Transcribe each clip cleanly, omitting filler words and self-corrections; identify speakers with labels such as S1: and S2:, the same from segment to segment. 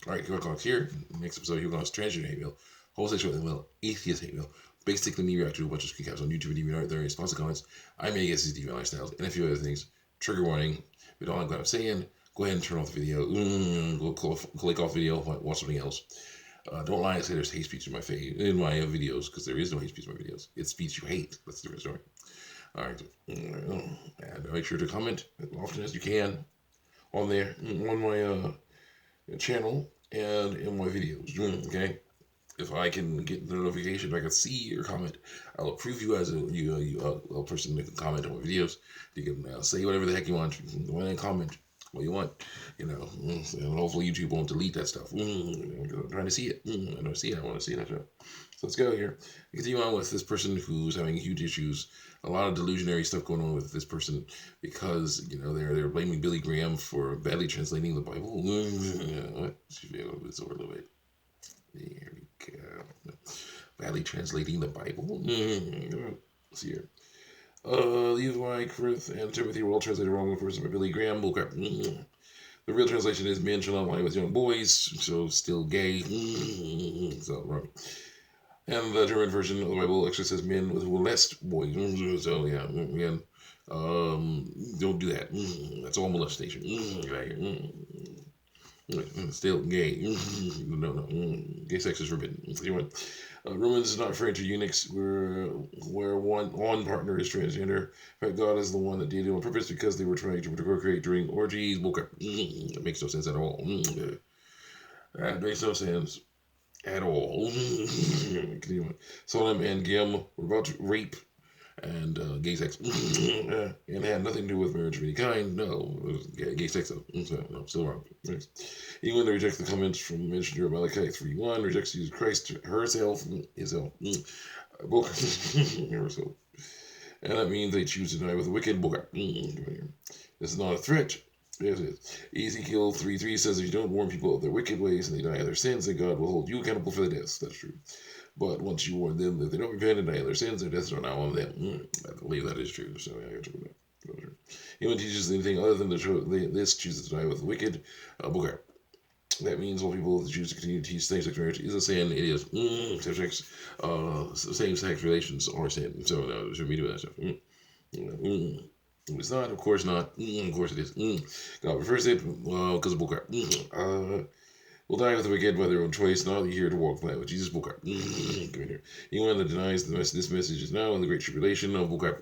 S1: All right, click on here. Next episode, here goes transgender hate mail, homosexual hate mail, atheist hate mail. Basically, me react to a bunch of screen caps on YouTube and even art there, response to comments. I may guess these deviant lifestyles and a few other things. Trigger warning. If you don't like what I'm saying, go ahead and turn off the video. Go click off video, watch something else. Don't lie and say there's hate speech in my videos, because there is no hate speech in my videos. It's speech you hate. That's a different story. All right, and make sure to comment as often as you can on there on my channel and in my videos. Okay, if I can get the notification, if I can see your comment, I'll approve you as a person that can comment on my videos. You can say whatever the heck you want. You can go in and comment what you want, and hopefully YouTube won't delete that stuff. I'm trying to see it. I don't see it. I want to see that stuff. So let's go here. Continue on with this person who's having huge issues. A lot of delusionary stuff going on with this person because they're blaming Billy Graham for badly translating the Bible. What? It's over a little bit. There we go. Badly translating the Bible. Let's see here. Levi, Chris, and Timothy were all translated wrong, person by Billy Graham. Bullcrap. The real translation is men shall not lie with young boys, so still gay. So wrong. And the German version of the Bible actually says men with molest boys. So yeah, again, don't do that. That's all molestation. Still gay. No. Gay sex is forbidden. Anyway, Romans is not referring to eunuchs where one partner is transgender. In fact, God is the one that did it on purpose because they were trying to procreate during orgies. That makes no sense at all. That makes no sense at all. Solomon and Gim were about to rape and gay sex and had nothing to do with marriage of any kind. No, it was gay sex though. So, no, still wrong. Next. England rejects the comments from Missionary Malachi 3:1, rejects Jesus Christ herself, herself. Herself. And that means they choose to die with a wicked book. This is not a threat. Yes, it is. Ezekiel 3:3 says if you don't warn people of their wicked ways and they die of their sins, then God will hold you accountable for the deaths. That's true. But once you warn them that they don't repent and die of their sins, their deaths are now on them. I believe that is true. So yeah, I got to that. Anyone teaches anything other than this chooses to die with the wicked. That means all people that choose to continue to teach same-sex marriage is a sin. It is same-sex relations are sin. So no, shouldn't be doing that stuff. It's not, of course not. Of course it is. God refers to it because of bullcrap. Will die with the wicked by their own choice, not here to walk the land with Jesus. Bullcrap. Come here. Anyone that denies this message is now in the great tribulation of bullcrap.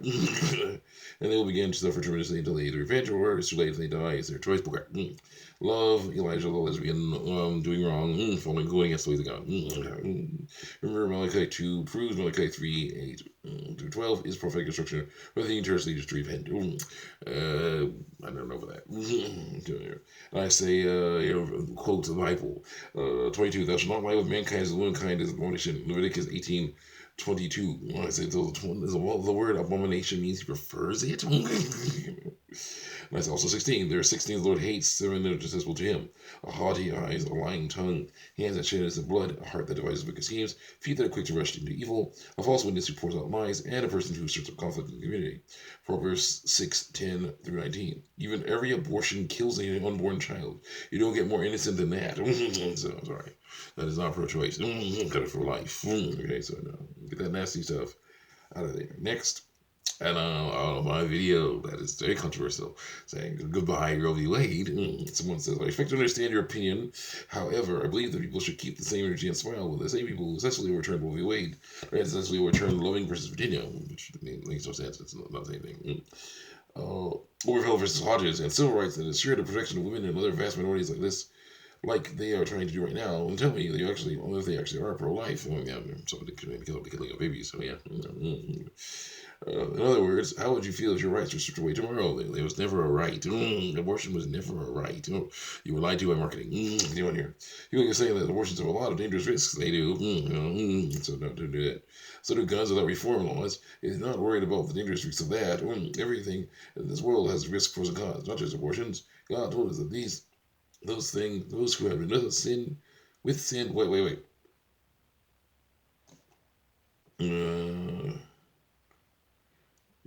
S1: And they will begin to suffer tremendously until they either repent or it's too late if they die. It's their choice. Bullcrap. Love Elijah the lesbian doing wrong, going against the ways of God. Remember Malachi 2 proves Malachi 3:8-12 is prophetic instruction for the entire leaders to repent. I don't know about that. And I say, quote the Bible, 22, thou shalt not lie with mankind as womankind is abomination. Leviticus 18:22. I say the word abomination means he prefers it. That's also 16. There are 16 the Lord hates, 7 that are detestable to him. A haughty eyes, a lying tongue, hands that shed innocent blood, a heart that devises wicked schemes, feet that are quick to rush into evil, a false witness who pours out lies, and a person who stirs up conflict in the community. Proverbs 6:10-19. Even every abortion kills an unborn child. You don't get more innocent than that. So, sorry. That is not pro-choice. Got it for life. Okay, so no. Get that nasty stuff out of there. Next. And my video that is very controversial, saying goodbye Roe v. Wade. Someone says, I expect to understand your opinion. However, I believe that people should keep the same energy and smile with the same people who essentially overturned Roe v. Wade, right? Essentially overturned Loving versus Virginia, which makes no sense. It's not the same thing. Overfell versus Hodges and civil rights that ensure the protection of women and other vast minorities like this, like they are trying to do right now, and tell me if they actually are pro-life. So they can kill the killing of babies. So yeah. In other words, how would you feel if your rights were stripped away tomorrow? There was never a right. Abortion was never a right. You were lied to by marketing. Anyone here? People are saying that abortions have a lot of dangerous risks. They do. So don't do that. So do guns without reform laws. It's not worried about the dangerous risks of that. Everything in this world has risks, pros, and cons, not just abortions. God told us that those who have been with sin, wait.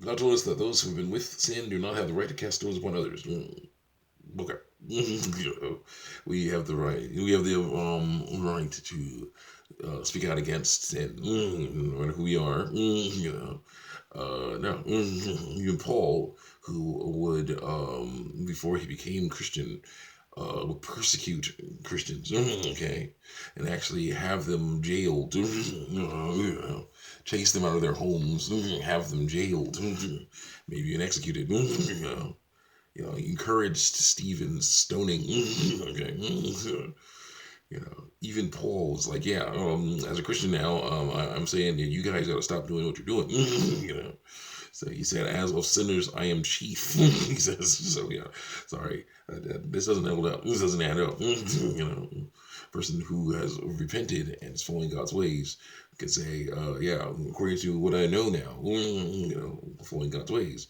S1: God told us that those who have been with sin do not have the right to cast stones upon others. Okay. We have the right. We have the right to speak out against sin, no matter who we are. No, even Paul, who would, before he became Christian, would persecute Christians, okay, and actually have them jailed, chase them out of their homes, have them jailed, maybe even executed, encouraged Stephen's stoning, okay. Even Paul was like, yeah, as a Christian now, I'm saying you guys got to stop doing what you're doing, So he said, as of sinners, I am chief. He says, so yeah, sorry, this doesn't hold up. This doesn't add up. Person who has repented and is following God's ways can say, yeah, according to what I know now, following God's ways,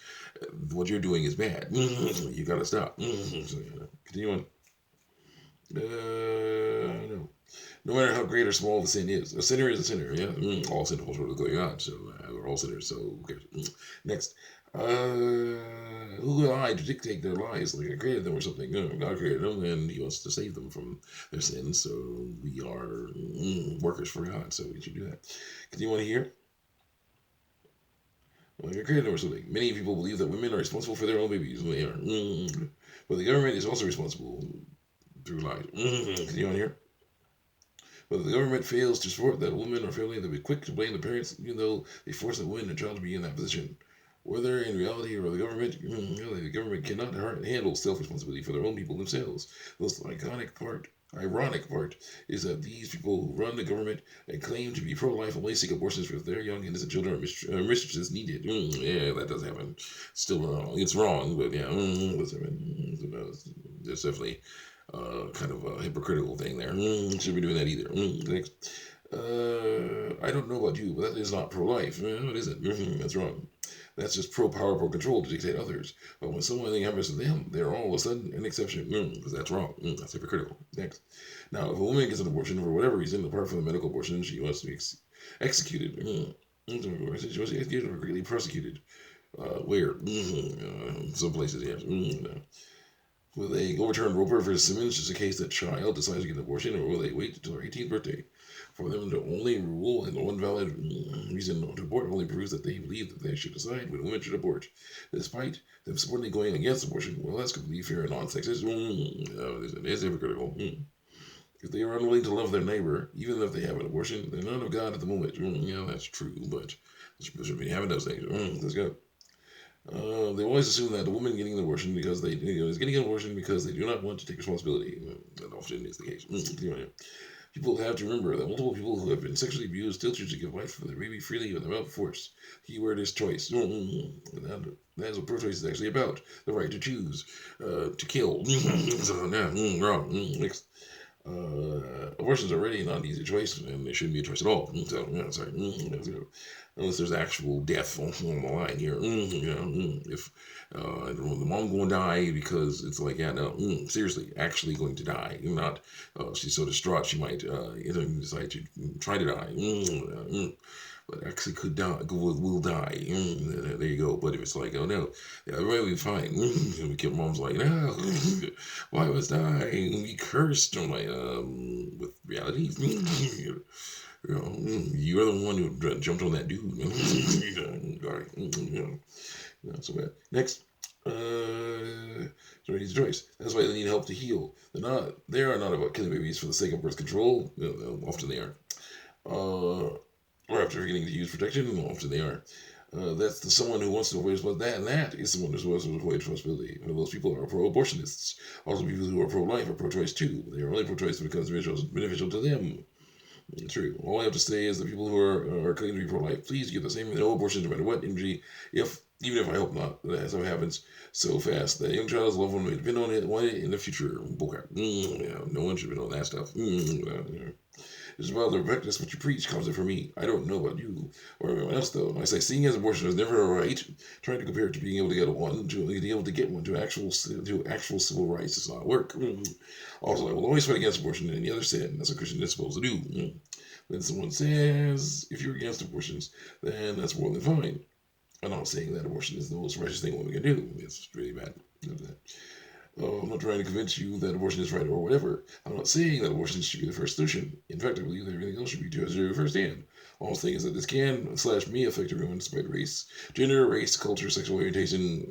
S1: what you're doing is bad. You got to stop. So, continue on. No. No matter how great or small the sin is, a sinner is a sinner. Yeah, all sin falls short of the glory of God. So we're all sinners. So who cares? Next, who am I to dictate their lives? Like I created them or something? No, God created them, and He wants to save them from their sins. So we are workers for God. So we should do that. Continue on here. Like I created them or something. Many people believe that women are responsible for their own babies. Well, they are. But the government is also responsible through lies. Continue on here. But the government fails to support that woman or family, they'll be quick to blame the parents, even though they force the woman and child to be in that position. Whether in reality or the government, really, the government cannot handle self-responsibility for their own people themselves. The most ironic part is that these people who run the government and claim to be pro-life only seek abortions for their young innocent children or mistresses needed. Yeah, that does happen. Still wrong. It's wrong, but yeah, that's definitely kind of a hypocritical thing there. Shouldn't be doing that either. Next. I don't know about you, but that is not pro-life. No, it isn't. That's wrong. That's just pro-power, pro-control to dictate others. But when something happens to them, they're all of a sudden an exception. Because that's wrong. That's hypocritical. Next. Now, if a woman gets an abortion for whatever reason, apart from the medical abortion, she wants to be executed. She wants to be executed or greatly prosecuted. Where? Some places, yes. Will they overturn Roper versus Simmons just in case the child decides to get an abortion, or will they wait until their 18th birthday for them to only rule? And one valid reason to abort only proves that they believe that they should decide when women should abort, despite them supporting going against abortion. Well, that's completely fair and non-sexist. It is hypocritical. If they are unwilling to love their neighbor, even if they have an abortion, they're none of God at the moment. That's true, but should be having those things. Let's go. They always assume that the woman getting an abortion because they is getting an abortion because they do not want to take responsibility. That often is the case. People have to remember that multiple people who have been sexually abused still choose to give life for their baby freely without force. The key word is choice. That is what pro-choice is actually about. The right to choose, to kill. So, wrong. Next. Abortion is already not an easy choice, and it shouldn't be a choice at all. So, sorry. Unless there's actual death on the line here. If the mom going to die because it's like, yeah, no, seriously, actually going to die. Not, she's so distraught she might decide to try to die. But actually could die, will die. There you go. But if it's like, oh no, yeah, everybody will be fine. Mom's like, no, why was I? Be cursed. I'm like, with reality. You're the one who jumped on that dude. Not so bad. Next. So needs a choice. That's why they need help to heal. They are not about killing babies for the sake of birth control. Often they are. Or after getting to use protection, often they are. That's someone who wants to avoid responsibility. That is someone who wants to avoid responsibility. Those people are pro-abortionists. Also, people who are pro-life are pro-choice too. They are only pro-choice because it's beneficial to them. True. All I have to say is the people who are claiming to be pro-life, please give the same no abortion no matter what injury. Even if I hope not, that's how it happens so fast. That young child's loved one may depend on it one in the future. Bullcrap. No one should depend on that stuff. It's about the practice what you preach comes it for me. I don't know about you or everyone else though. I say seeing as abortion is never a right. Trying to compare it to being able to get one to being able to get one to actual civil rights does not work. Also, I will always fight against abortion and any other sin. That's what Christian is supposed to do. When someone says if you're against abortions, then that's more than fine. I'm not saying that abortion is the most righteous thing we can do. It's really bad. I'm not trying to convince you that abortion is right or whatever. I'm not saying that abortion should be the first solution. In fact, I believe that everything else should be to firsthand. All I'm saying is that this can slash may affect everyone despite race, gender, race, culture, sexual orientation,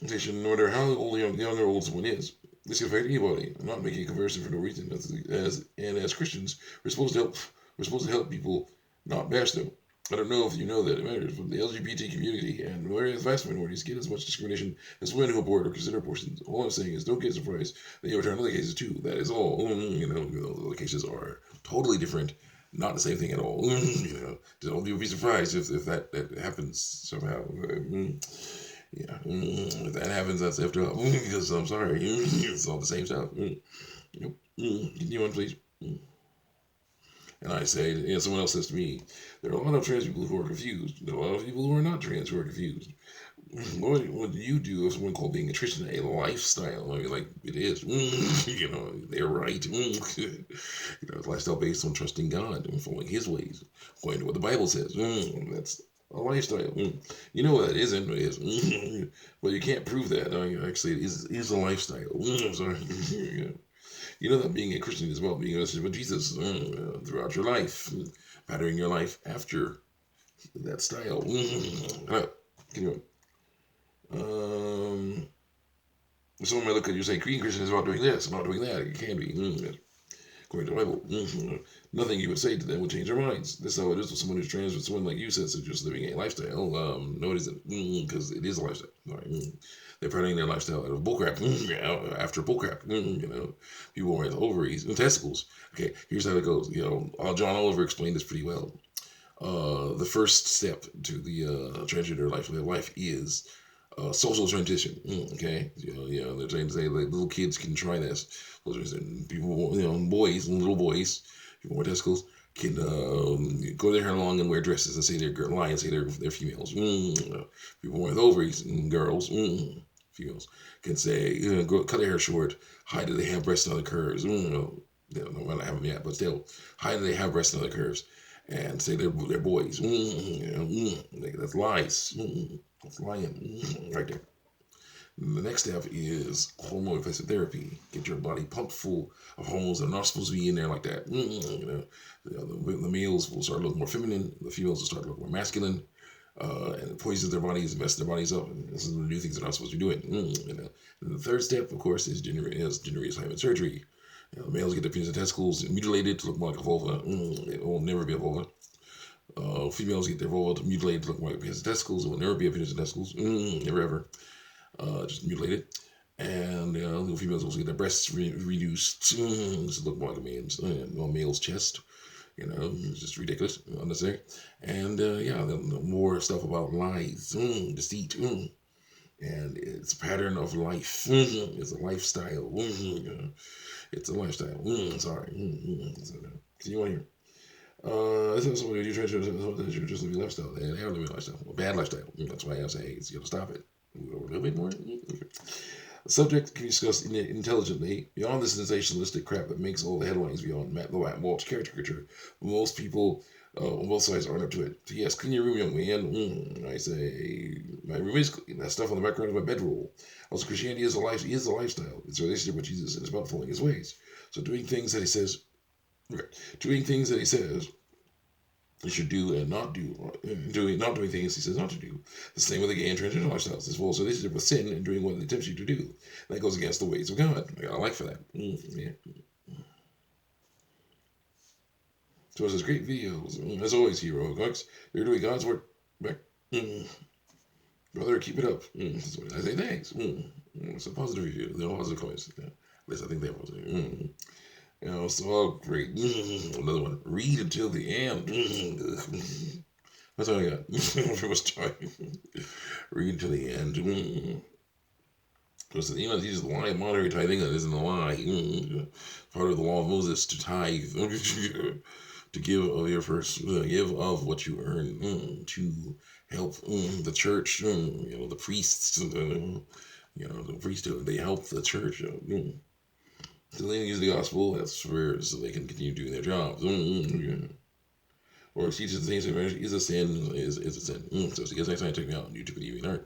S1: no matter how old young or old someone is. This can affect anybody. I'm not making a comparison for no reason. As Christians, we're supposed to help. We're supposed to help people, not bash them. I don't know if you know that it matters, but the LGBT community and vast minorities get as much discrimination as women who abort or consider abortions. All I'm saying is don't get surprised that you overturn other cases too. That is all. The cases are totally different, not the same thing at all. Don't be surprised if that happens somehow. Yeah, if that happens, that's effed up. Because I'm sorry, it's all the same stuff. Continue on, please. And I say, someone else says to me, there are a lot of trans people who are confused. There are a lot of people who are not trans who are confused. What do you do if someone called being a Christian a lifestyle? I mean, like, it is. They're right. It's a lifestyle based on trusting God and following His ways, according to what the Bible says. That's a lifestyle. You know what that isn't? It is. But you can't prove that. Actually, it is a lifestyle. I'm sorry. You know that being a Christian is about being a relationship with Jesus throughout your life, patterning your life after that style. Continue on. Someone might look at you and say, being Christian is about doing this, not doing that. It can be. According to the Bible, nothing you would say to them would change their minds. That's how it is with someone who's trans, with someone like you says, so just living a lifestyle. No, it isn't, because it is a lifestyle. They're patterning their lifestyle out of bullcrap, after bullcrap. People wearing ovaries and testicles. Okay, here's how it goes. John Oliver explained this pretty well. The first step to the transgender life is social transition. Okay, they're trying to say like little kids can try this. People, little boys, people with testicles can go their hair long and wear dresses and say they're lie and say they're females. People with ovaries and girls, females can say cut their hair short, hide that they have breasts and other curves. They don't have them yet, but still hide that they have breasts and other curves, and say they're boys. That's lies. That's lying right there. The next step is hormone replacement therapy. Get your body pumped full of hormones that are not supposed to be in there like that. The males will start looking more feminine. The females will start looking more masculine. And it poisons their bodies, messes their bodies up. And this is the new things they're not supposed to be doing. And the third step, of course, is gender reassignment surgery. Males get their penis and testicles mutilated to look more like a vulva. It will never be a vulva. Females get their vulva mutilated to look more like penis and testicles. It will never be a penis and testicles. Never ever. Just mutilated. And little females also get their breasts reduced to look more like a male's chest. It's just ridiculous, unnecessary. And more stuff about lies, deceit, and it's a pattern of life. It's a lifestyle. It's a lifestyle. Sorry. Continue on here. This is something you try to just live a lifestyle. They are living a lifestyle, a bad lifestyle. That's why I say you got to stop it. A little bit more. Okay. The subject can be discussed intelligently beyond the sensationalistic crap that makes all the headlines beyond Matt Walsh caricature. Most people on both sides aren't up to it. So yes, clean your room, young man. I say my room is clean. That stuff on the background of my bedroll. Also, Christianity is a lifestyle. It's a relationship with Jesus, and it's about following His ways. So doing things that He says He should do and not do, not doing things He says not to do. The same with the gay and transgender lifestyles. It's full relationship with sin and doing what He tempts you to do. That goes against the ways of God. I got a like for that. Yeah. So it says great videos. As always, hero guys, they're doing God's work. Back. Brother, keep it up. I say thanks. It's a positive review. They're all positive comments. Yeah. At least I think they're positive. So great. Another one. Read until the end. That's all I got. Read until the end. Because Jesus lie monetary tithing, that isn't a lie. Part of the law of Moses to tithe, to give of your first, give of what you earn, to help the church. The priests, the priesthood, they help the church. So they use the gospel. That's for so they can continue doing their jobs. or she just thinks marriage is a sin, is a sin. So she gets next time, check me out on YouTube and TV. All right.